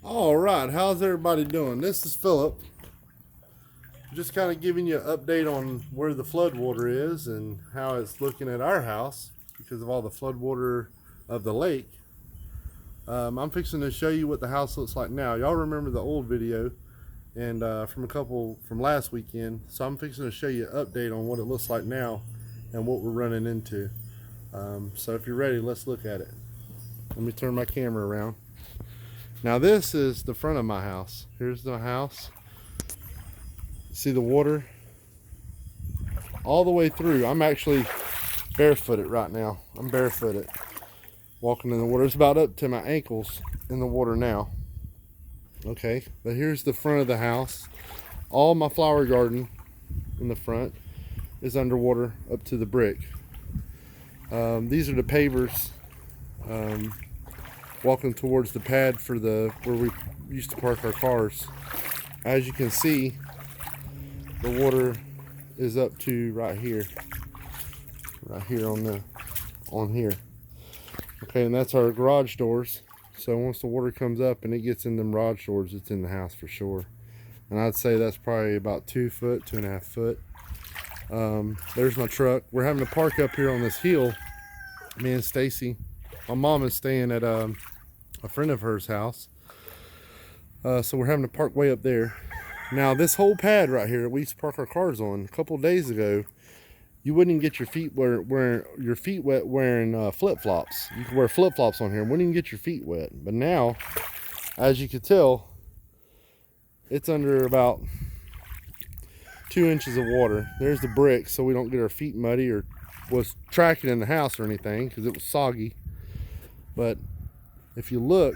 All right, how's everybody doing? This is Philip. Just kind of giving you an update on where the flood water is and how it's looking at our house because of all the flood water of the lake. I'm fixing to show you what the house looks like now. Y'all remember the old video and from last weekend. So I'm fixing to show you an update on what it looks like now and what we're running into. So if you're ready, let's look at it. Let me turn my camera around. Now this is the front of my house. Here's the house. See the water all the way through. I'm actually barefooted right now. I'm barefooted walking in the water. It's about up to my ankles in the water now. Okay, but here's the front of the house. All my flower garden in the front is underwater up to the brick. These are the pavers walking towards the pad for where we used to park our cars. As you can see, the water is up to right here on here. Okay, and that's our garage doors. So once the water comes up and it gets in them garage doors, it's in the house for sure. And I'd say that's probably about 2 foot, 2.5 foot. There's my truck. We're having to park up here on this hill. Me and Stacy. My mom is staying at a friend of hers house. So we're having to park way up there. Now this whole pad right here we used to park our cars on, a couple of days ago, you wouldn't even get your feet wet wearing flip-flops. You could wear flip-flops on here and wouldn't even get your feet wet. But now, as you could tell, it's under about 2 inches of water. There's the brick so we don't get our feet muddy or was tracking in the house or anything because it was soggy. But if you look,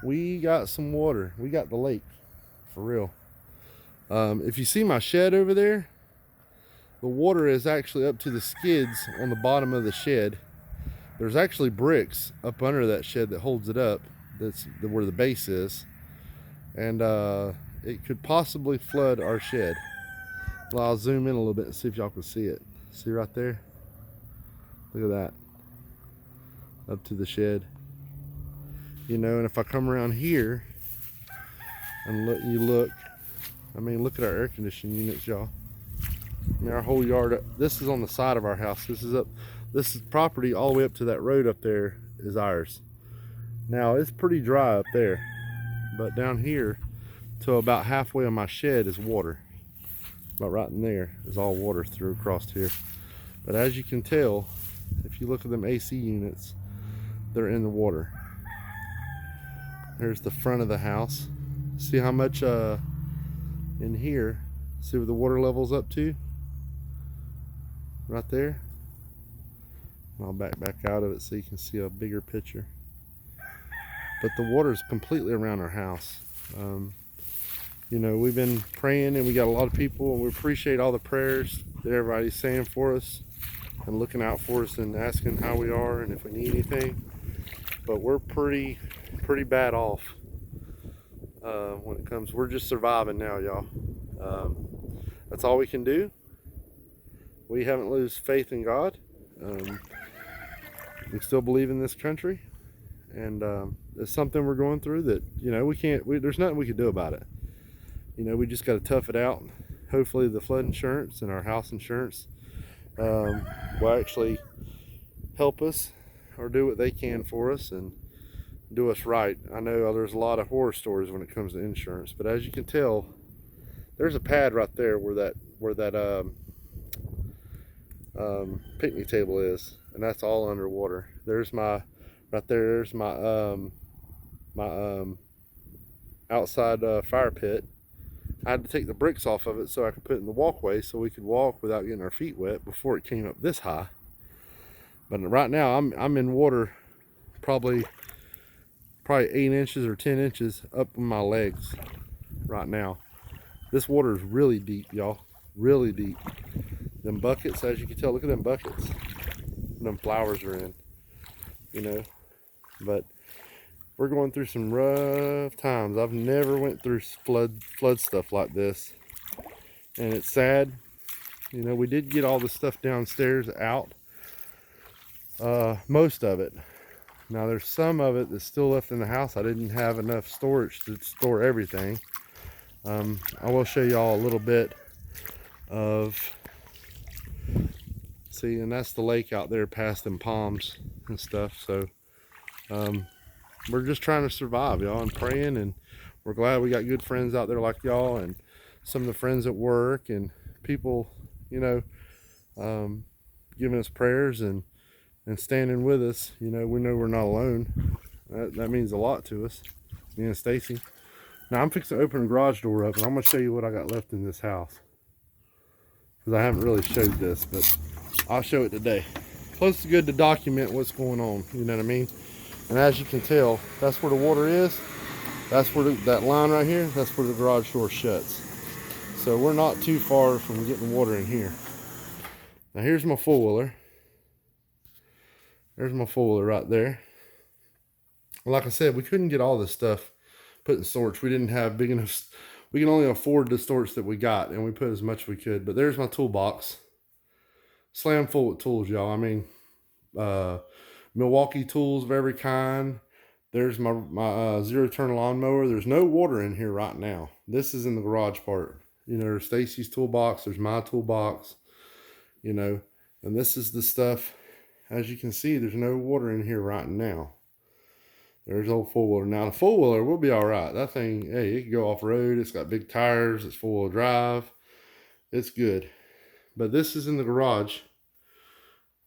we got some water. We got the lake. For real. If you see my shed over there, the water is actually up to the skids on the bottom of the shed. There's actually bricks up under that shed that holds it up. That's where the base is. And it could possibly flood our shed. Well, I'll zoom in a little bit and see if y'all can see it. See right there? Look at that. Up to the shed. You know, and if I come around here, and look, I mean, look at our air conditioning units, y'all. I mean, our whole yard, this is on the side of our house. This is property all the way up to that road up there is ours. Now, it's pretty dry up there, but down here to about halfway on my shed is water. About right in there is all water through across here. But as you can tell, if you look at them AC units, they're in the water. There's the front of the house. See how much in here? See where the water level's up to? Right there. I'll back out of it so you can see a bigger picture. But the water's completely around our house. You know, we've been praying and we got a lot of people, and we appreciate all the prayers that everybody's saying for us and looking out for us and asking how we are and if we need anything. But we're pretty bad off. When it comes, we're just surviving now, y'all. That's all we can do. We haven't lost faith in God. We still believe in this country, and it's something we're going through that, you know, there's nothing we can do about it. You know, we just got to tough it out. Hopefully the flood insurance and our house insurance will actually help us or do what they can for us and do us right. I know there's a lot of horror stories when it comes to insurance, but as you can tell, there's a pad right there where that picnic table is, and that's all underwater. There's my outside fire pit. I had to take the bricks off of it so I could put it in the walkway so we could walk without getting our feet wet before it came up this high. But right now I'm in water probably 8 inches or 10 inches up in my legs right now. This water is really deep, y'all. Really deep. Them buckets, as you can tell, look at them buckets. Them flowers are in, you know. But we're going through some rough times. I've never went through flood stuff like this. And it's sad. You know, we did get all the stuff downstairs out. Most of it. Now there's some of it that's still left in the house. I didn't have enough storage to store everything. I will show y'all a little bit of, see, and that's the lake out there past them palms and stuff. So we're just trying to survive, y'all, and praying, and we're glad we got good friends out there like y'all, and some of the friends at work and people, you know, giving us prayers and standing with us. You know, we know we're not alone. That means a lot to us, me and Stacy. Now I'm fixing to open the garage door up, and I'm gonna show you what I got left in this house, because I haven't really showed this, but I'll show it today. Plus it's good to document what's going on, you know what I mean? And as you can tell, that's where the water is. That's where that line right here, that's where the garage door shuts. So we're not too far from getting water in here. Now here's my four-wheeler. There's my four-wheeler right there. Like I said, we couldn't get all this stuff put in storage. We didn't have big enough, we can only afford the storage that we got, and we put as much as we could. But there's my toolbox. Slam full with tools, y'all. I mean, Milwaukee tools of every kind. There's my zero-turn lawnmower. There's no water in here right now. This is in the garage part. You know, there's Stacy's toolbox. There's my toolbox. You know, and this is the stuff. As you can see, there's no water in here right now. There's old four-wheeler. Now, the four-wheeler will be all right. That thing, hey, it can go off-road. It's got big tires. It's four-wheel drive. It's good. But this is in the garage.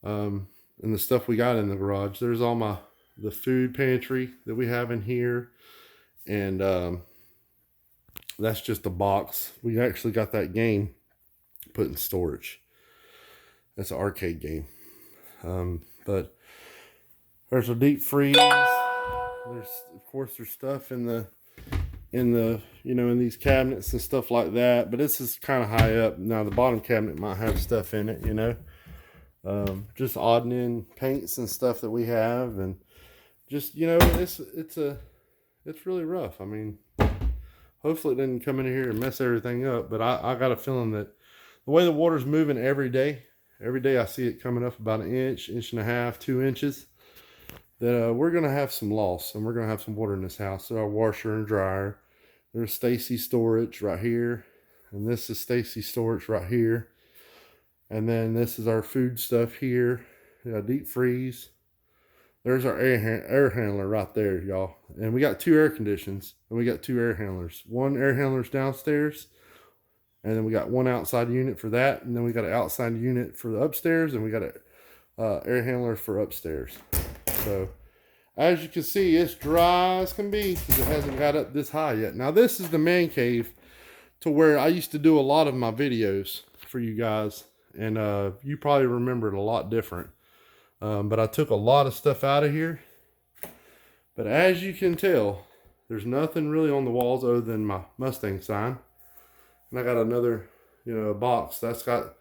And the stuff we got in the garage. There's all the food pantry that we have in here. And that's just a box. We actually got that game put in storage. That's an arcade game. But there's a deep freeze. There's, of course, there's stuff in the you know, in these cabinets and stuff like that. But this is kind of high up. Now the bottom cabinet might have stuff in it, you know. Just odding in paints and stuff that we have, and just, you know, it's really rough. I mean, hopefully it didn't come in here and mess everything up. But I got a feeling that the way the water's moving every day I see it coming up about an inch, inch and a half, 2 inches, that we're going to have some loss, and we're going to have some water in this house. So our washer and dryer. There's Stacy's storage right here, and this is Stacy's storage right here. And then this is our food stuff here. Deep freeze. There's our air handler right there, y'all. And we got 2 air conditions, and we got 2 air handlers. One air handler's downstairs, and then we got one outside unit for that, and then we got an outside unit for the upstairs, and we got an air handler for upstairs. So as you can see, it's dry as can be because it hasn't got up this high yet. Now this is the man cave, to where I used to do a lot of my videos for you guys, and you probably remember it a lot different. But I took a lot of stuff out of here. But as you can tell, there's nothing really on the walls other than my Mustang sign. And I got another, you know, box that's got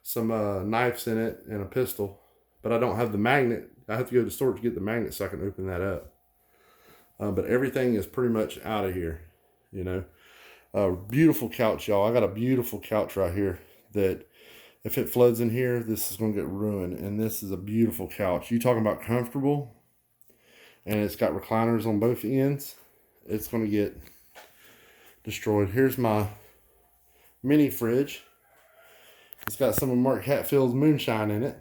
some knives in it and a pistol. But I don't have the magnet. I have to go to the store to get the magnet so I can open that up. But everything is pretty much out of here, you know. Beautiful couch, y'all. I got a beautiful couch right here that if it floods in here, this is going to get ruined. And this is a beautiful couch. You talking about comfortable? And it's got recliners on both ends. It's going to get destroyed. Here's my mini fridge. It's got some of Mark Hatfield's moonshine in it,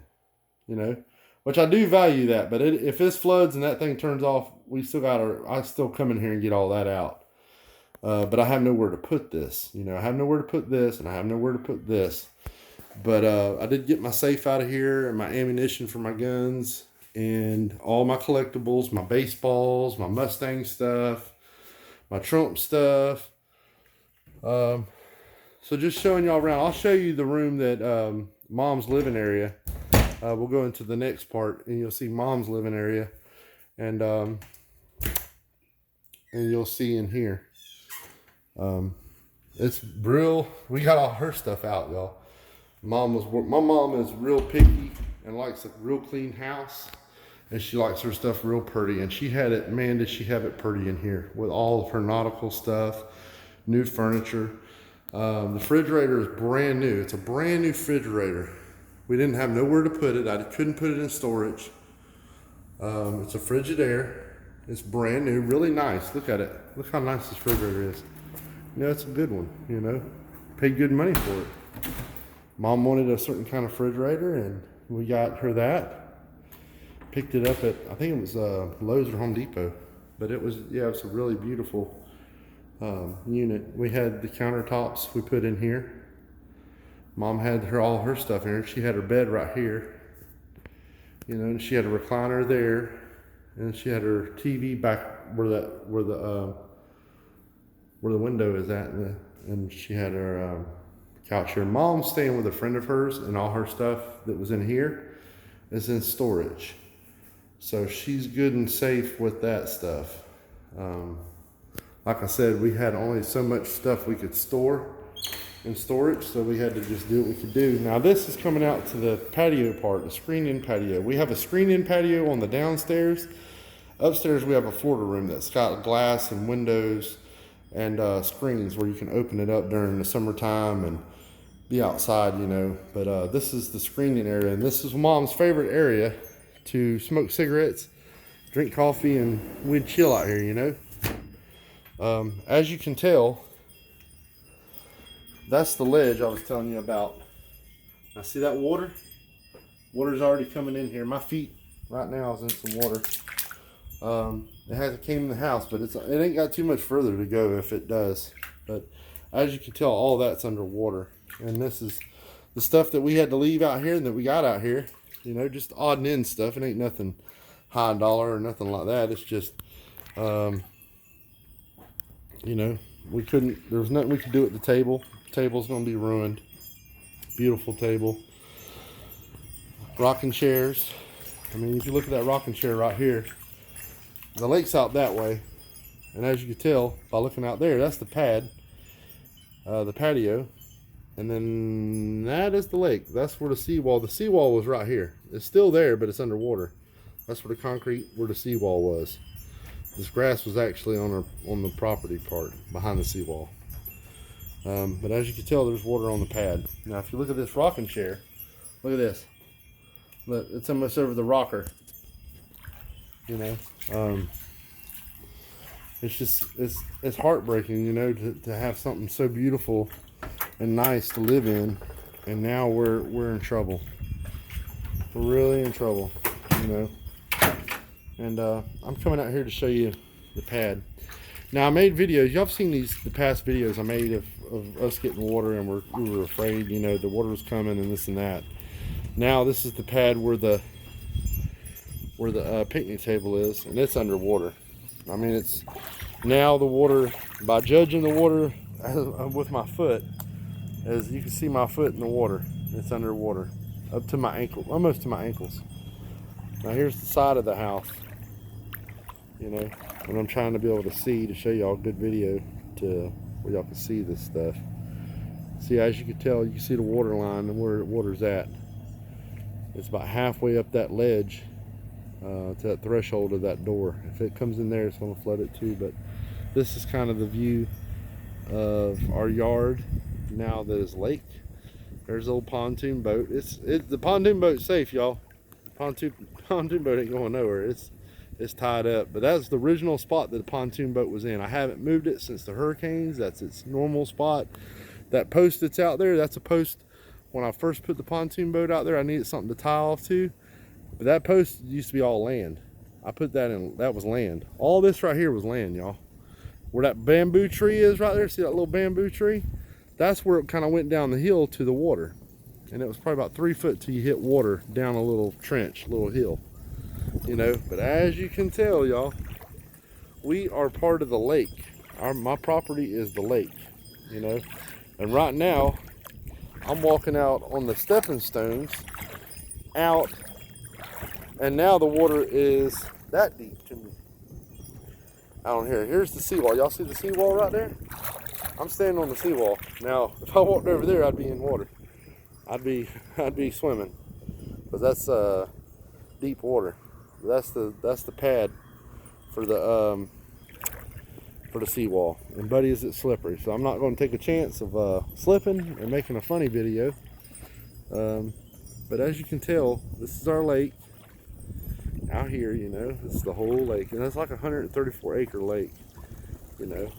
you know, which I do value that. But if this floods and that thing turns off, I still come in here and get all that out. But I have nowhere to put this. You know, I have nowhere to put this, and I have nowhere to put this. But I did get my safe out of here, and my ammunition for my guns, and all my collectibles, my baseballs, my Mustang stuff, my Trump stuff. So just showing y'all around. I'll show you the room that Mom's living area. We'll go into the next part, and you'll see Mom's living area, and you'll see in here. It's real. We got all her stuff out, y'all. My mom is real picky and likes a real clean house, and she likes her stuff real pretty. And she had it, man, did she have it pretty in here with all of her nautical stuff, new furniture. The refrigerator is brand new. It's a brand new refrigerator. We didn't have nowhere to put it. I couldn't put it in storage. It's a Frigidaire. It's brand new, really nice. Look at it. Look how nice this refrigerator is. You know, it's a good one, you know. Paid good money for it. Mom wanted a certain kind of refrigerator, and we got her that. Picked it up at, I think it was Lowe's or Home Depot. But it was, yeah, it's a really beautiful unit. We had the countertops we put in here. Mom had all her stuff in here. She had her bed right here. You know, and she had a recliner there. And she had her TV back where the window is at, and she had her couch here. Mom's staying with a friend of hers, and all her stuff that was in here is in storage. So she's good and safe with that stuff. Like I said, we had only so much stuff we could store in storage, so we had to just do what we could do. Now this is coming out to the patio part, the screened-in patio. We have a screened-in patio on the downstairs. Upstairs we have a Florida room that's got glass and windows and screens where you can open it up during the summertime and be outside, you know. But this is the screening area, and this is Mom's favorite area to smoke cigarettes, drink coffee, and we'd chill out here, you know. As you can tell, that's the ledge I was telling you about. Now see that water? Water's already coming in here. My feet right now is in some water. It came in the house, but it ain't got too much further to go if it does. But as you can tell, all that's underwater. And this is the stuff that we had to leave out here and that we got out here. You know, just odd and end stuff. It ain't nothing high dollar or nothing like that. It's just, you know, there was nothing we could do at the table. The table's gonna be ruined. Beautiful table. Rocking chairs. I mean, if you look at that rocking chair right here, the lake's out that way, and as you can tell by looking out there, that's the pad, the patio, and then that is the lake. That's where the seawall was right here. It's still there, but it's underwater. That's where the seawall was. This grass was actually on the property part behind the seawall. But as you can tell, there's water on the pad. Now if you look at this rocking chair, look at this. Look, it's almost over the rocker. You know, it's just it's heartbreaking, you know, to have something so beautiful and nice to live in, and now we're in trouble. We're really in trouble, you know. And I'm coming out here to show you the pad. Now I made videos. Y'all have seen the past videos I made of us getting water, and we were afraid, you know, the water was coming and this and that. Now this is the pad where the picnic table is, and it's underwater. I mean, it's now the water, by judging the water with my foot, as you can see my foot in the water, it's underwater up to my ankle, almost to my ankles. Now here's the side of the house, you know, and I'm trying to be able to see, to show y'all a good video to where y'all can see this stuff. See, as you can tell, you can see the water line and where the water's at. It's about halfway up that ledge to that threshold of that door. If it comes in there, it's going to flood it too. But this is kind of the view of our yard now that is lake. There's the old pontoon boat. The pontoon boat's safe, y'all. Pontoon boat ain't going nowhere. It's tied up. But that's the original spot that the pontoon boat was in. I haven't moved it since the hurricanes. That's its normal spot. That post that's out there, that's a post. When I first put the pontoon boat out there, I needed something to tie off to. But that post used to be all land. I put that in, that was land. All this right here was land, y'all. Where that bamboo tree is right there, see that little bamboo tree? That's where it kind of went down the hill to the water. And it was probably about 3 foot till you hit water down a little trench, a little hill. You know, but as you can tell, y'all, we are part of the lake. My property is the lake, you know. And right now, I'm walking out on the stepping stones out, and now the water is that deep to me. Out on here. Here's the seawall. Y'all see the seawall right there? I'm standing on the seawall. Now, if I walked over there, I'd be in water. I'd be swimming, because that's deep water. That's the pad for the seawall. And buddy, is it slippery? So I'm not going to take a chance of slipping and making a funny video. But as you can tell, this is our lake out here. here, you know, it's the whole lake, and it's like a 134 acre lake, you know,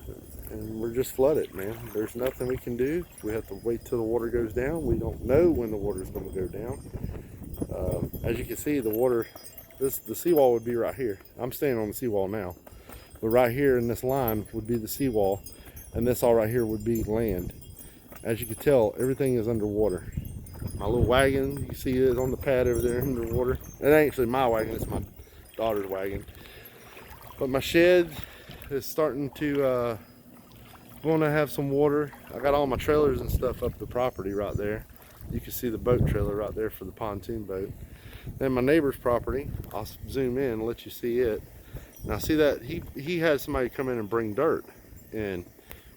and we're just flooded, man. There's nothing we can do. We have to wait till the water goes down. We don't know when the water's going to go down. As you can see, the water, the seawall would be right here. I'm standing on the seawall now, but right here in this line would be the seawall, and this all right here would be land. As you can tell, everything is underwater. My little wagon, you can see it is on the pad over there underwater. It ain't actually my wagon, it's my daughter's wagon. But my shed is starting to going to have some water. I got all my trailers and stuff up the property right there. You can see the boat trailer right there for the pontoon boat. Then my neighbor's property, I'll zoom in and let you see it. Now see that he had somebody come in and bring dirt in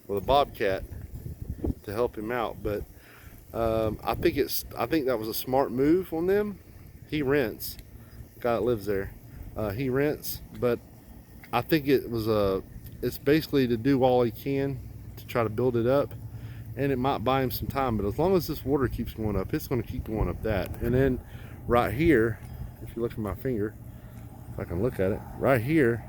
with a bobcat to help him out, but I think that was a smart move on them. He rents, guy that lives there, he rents, but I think it's basically to do all he can to try to build it up, and it might buy him some time, but as long as this water keeps going up, it's going to keep going up that. And then right here, if you look at my finger, if I can look at it, right here,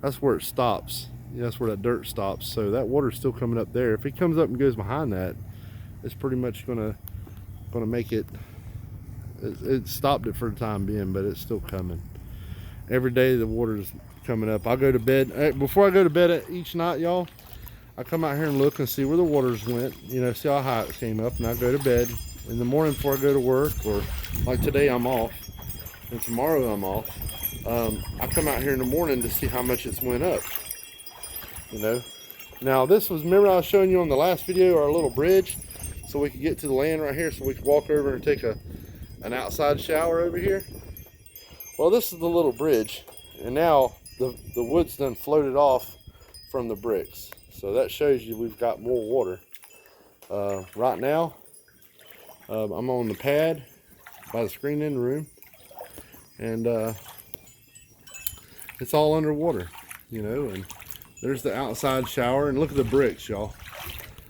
that's where it stops. Yeah, that's where that dirt stops. So that water's still coming up there. If it comes up and goes behind that, it's pretty much gonna make it stopped it for the time being, but it's still coming. Every day the water's coming up. I go to bed, before I go to bed each night, y'all, I come out here and look and see where the waters went, you know, see how high it came up, and I go to bed in the morning before I go to work, or like today I'm off and tomorrow I'm off. I come out here in the morning to see how much it's went up, you know. Now this was, remember I was showing you on the last video our little bridge so we could get to the land right here, so we could walk over and take an outside shower over here. Well, this is the little bridge, and now the wood's done floated off from the bricks, so that shows you we've got more water. Right now I'm on the pad by the screen in the room, and it's all underwater, you know. And there's the outside shower, and look at the bricks, y'all.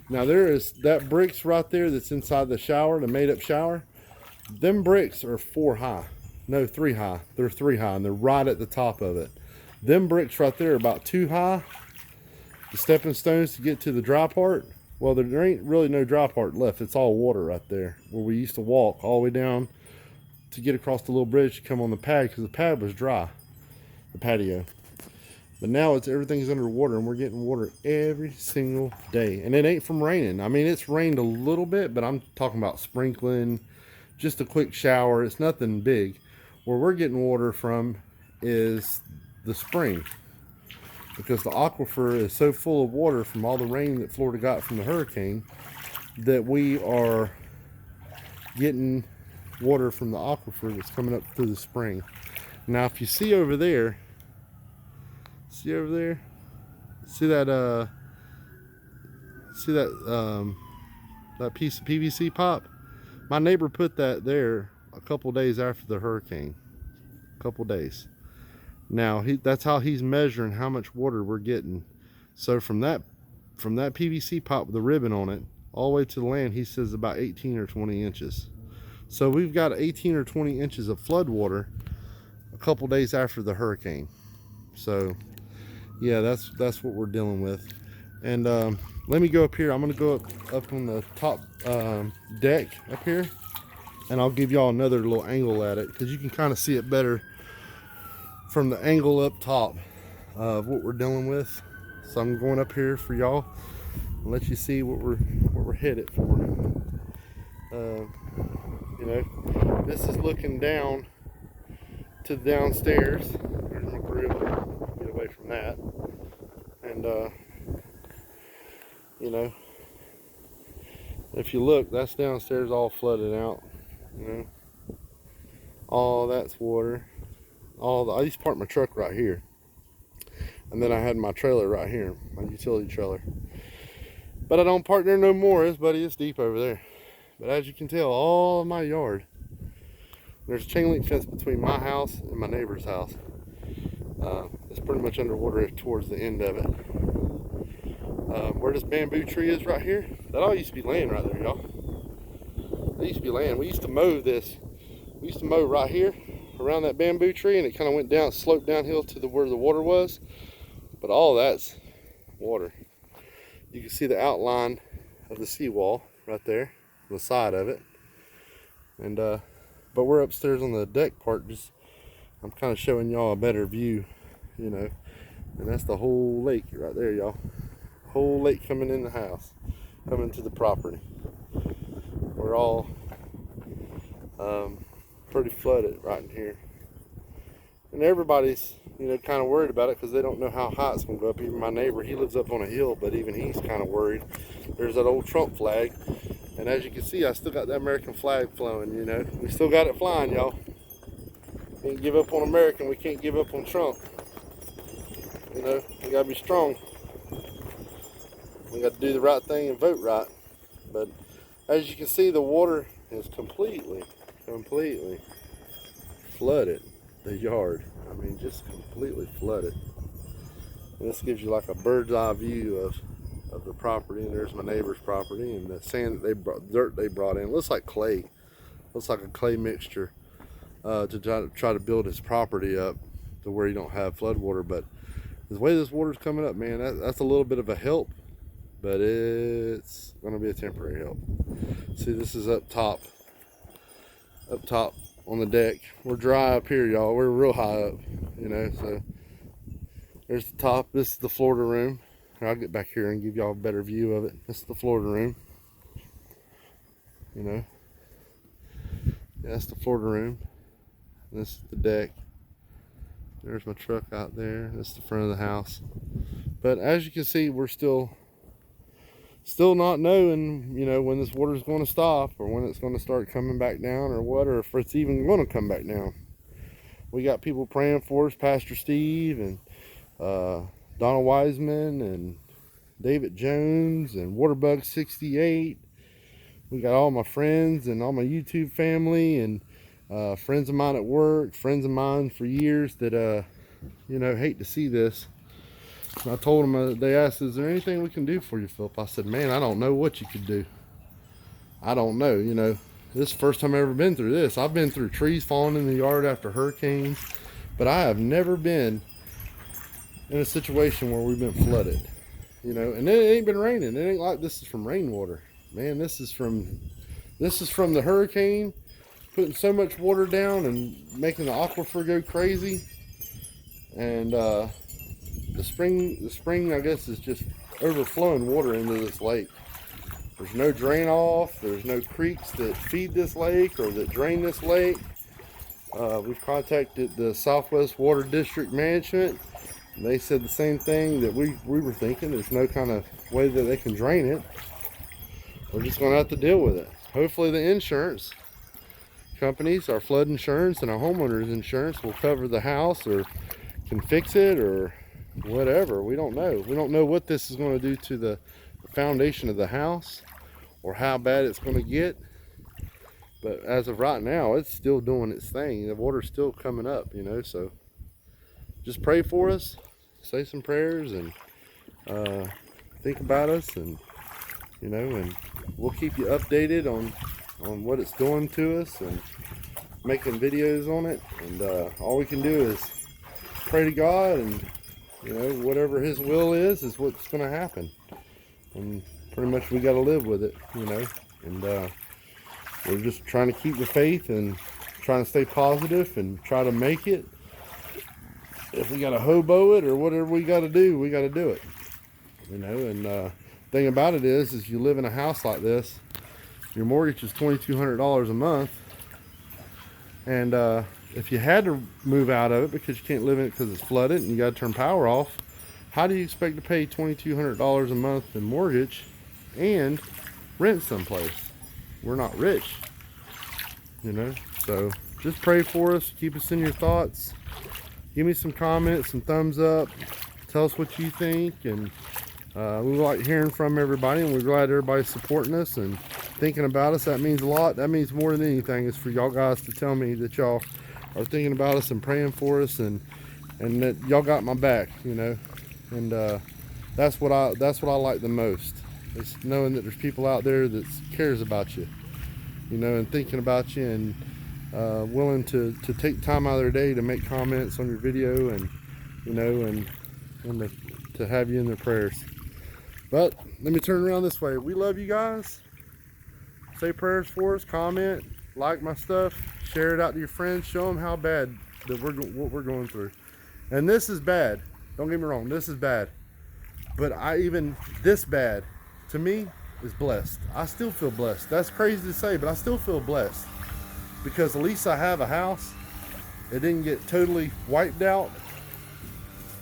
Now there is that bricks right there that's inside the shower, the made up shower. Them bricks are 4 high, no 3 high. They're 3 high, and they're right at the top of it. Them bricks right there are about 2 high. The stepping stones to get to the dry part, well, there ain't really no dry part left. It's all water right there where we used to walk all the way down to get across the little bridge to come on the pad, because the pad was dry, the patio. But now everything's underwater, and we're getting water every single day. And it ain't from raining. I mean, it's rained a little bit, but I'm talking about sprinkling, just a quick shower. It's nothing big. Where we're getting water from is the spring, because the aquifer is so full of water from all the rain that Florida got from the hurricane that we are getting water from the aquifer that's coming up through the spring. Now if you see over there, see that that piece of PVC pipe? My neighbor put that there a couple days after the hurricane. A couple days. Now that's how he's measuring how much water we're getting. So from that PVC pipe with the ribbon on it all the way to the land, he says about 18 or 20 inches. So we've got 18 or 20 inches of flood water a couple days after the hurricane. So yeah, that's what we're dealing with. And let me go up here. I'm gonna go up on the top deck up here, and I'll give y'all another little angle at it, because you can kind of see it better from the angle up top of what we're dealing with. So I'm going up here for y'all and let you see what we're headed for. You know, this is looking down to downstairs. There's my grill. Get away from that. And you know, if you look, that's downstairs all flooded out. You know, all that's water. I used to park my truck right here, and then I had my trailer right here, my utility trailer. But I don't park there no more, it's deep over there. But as you can tell, all of my yard, there's a chain link fence between my house and my neighbor's house. It's pretty much underwater towards the end of it. Where this bamboo tree is right here, that all used to be land right there, y'all. That used to be land. We used to mow this. We used to mow right here, around that bamboo tree, and it kind of went down, sloped downhill to where the water was. But all that's water. You can see the outline of the seawall right there, on the side of it. And but we're upstairs on the deck part. Just I'm kind of showing y'all a better view, you know. And that's the whole lake right there, y'all. Whole lake coming in the house, coming to the property. We're all pretty flooded right in here, and everybody's, you know, kind of worried about it because they don't know how high it's going to go up. Even my neighbor, he lives up on a hill, but even he's kind of worried. There's that old Trump flag, and as you can see, I still got that American flag flowing. You know, we still got it flying, y'all. Can't give up on America. We can't give up on Trump. You know, we gotta be strong. We got to do the right thing and vote right. But as you can see, the water is completely flooded the yard. I mean, just completely flooded. And this gives you like a bird's eye view of the property. And there's my neighbor's property, and the sand that they brought, dirt they brought in, looks like clay. Looks like a clay mixture to try to build his property up to where you don't have flood water. But the way this water's coming up, man, that's a little bit of a help, but it's going to be a temporary help. See, this is up top on the deck. We're dry up here, y'all. We're real high up, you know. So there's the top. This is the Florida room. I'll get back here and give y'all a better view of it. This is the Florida room, you know. Yeah, that's the Florida room. This is the deck. There's my truck out there. This is the front of the house. But as you can see, we're still not knowing, you know, when this water is going to stop, or when it's going to start coming back down, or what, or if it's even going to come back down. We got people praying for us, Pastor Steve and Donald Wiseman and David Jones and Waterbug68. We got all my friends and all my YouTube family and friends of mine at work, friends of mine for years that you know, hate to see this. And I told them, they asked, is there anything we can do for you, Philip? I said, man, I don't know what you could do. I don't know, you know. This is the first time I've ever been through this. I've been through trees falling in the yard after hurricanes, but I have never been in a situation where we've been flooded, you know. And it ain't been raining. It ain't like this is from rainwater, man. This is from the hurricane putting so much water down and making the aquifer go crazy. And the spring I guess is just overflowing water into this lake. There's no drain off. There's no creeks that feed this lake or that drain this lake. We've contacted the Southwest Water District Management. And they said the same thing that we were thinking. There's no kind of way that they can drain it. We're just going to have to deal with it. Hopefully the insurance companies, our flood insurance and our homeowners insurance, will cover the house or can fix it or whatever. We don't know. We don't know what this is going to do to the foundation of the house or how bad it's going to get. But as of right now, it's still doing its thing. The water's still coming up, you know. So just pray for us, say some prayers, and think about us, and you know, and we'll keep you updated on what it's doing to us and making videos on it. And all we can do is pray to God, and you know, whatever His will is what's going to happen. And pretty much we got to live with it, you know. And we're just trying to keep the faith and trying to stay positive and try to make it. If we got to hobo it or whatever we got to do, we got to do it, you know. And thing about it is you live in a house like this, your mortgage is $2,200 a month, and if you had to move out of it because you can't live in it because it's flooded and you got to turn power off, how do you expect to pay $2,200 a month in mortgage and rent someplace? We're not rich, you know. So just pray for us, keep us in your thoughts, give me some comments, some thumbs up, tell us what you think. And we like hearing from everybody, and we're glad everybody's supporting us and thinking about us. That means a lot. That means more than anything is for y'all guys to tell me that y'all are thinking about us and praying for us, and that y'all got my back, you know. And that's what I like the most, is knowing that there's people out there that cares about you, you know, and thinking about you, willing to take time out of their day to make comments on your video, and you know, and to have you in their prayers. But let me turn around this way. We love you guys. Say prayers for us, comment, like my stuff, share it out to your friends, show them how bad that what we're going through. And this is bad, don't get me wrong, this is bad, but this bad to me is blessed. I still feel blessed. That's crazy to say, but I still feel blessed because at least I have a house. It didn't get totally wiped out.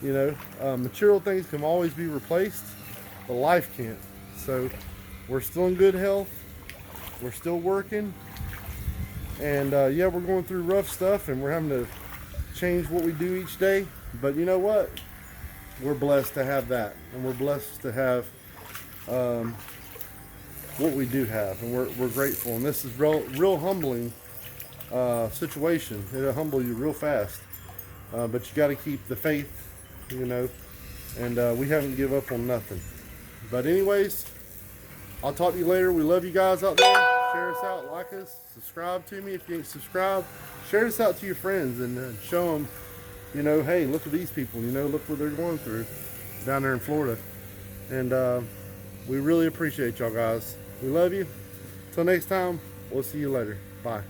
You know, material things can always be replaced, but life can't. So we're still in good health. We're still working. And yeah, we're going through rough stuff and we're having to change what we do each day. But you know what? We're blessed to have that. And we're blessed to have what we do have. And we're grateful. And this is real humbling situation. It'll humble you real fast. But you got to keep the faith, you know. And we haven't give up on nothing. But anyways, I'll talk to you later. We love you guys out there. Share us out, like us, subscribe to me if you ain't subscribed. Share us out to your friends and show them, you know, hey, look at these people, you know, look what they're going through down there in Florida. And we really appreciate y'all guys. We love you. Till next time, we'll see you later. Bye.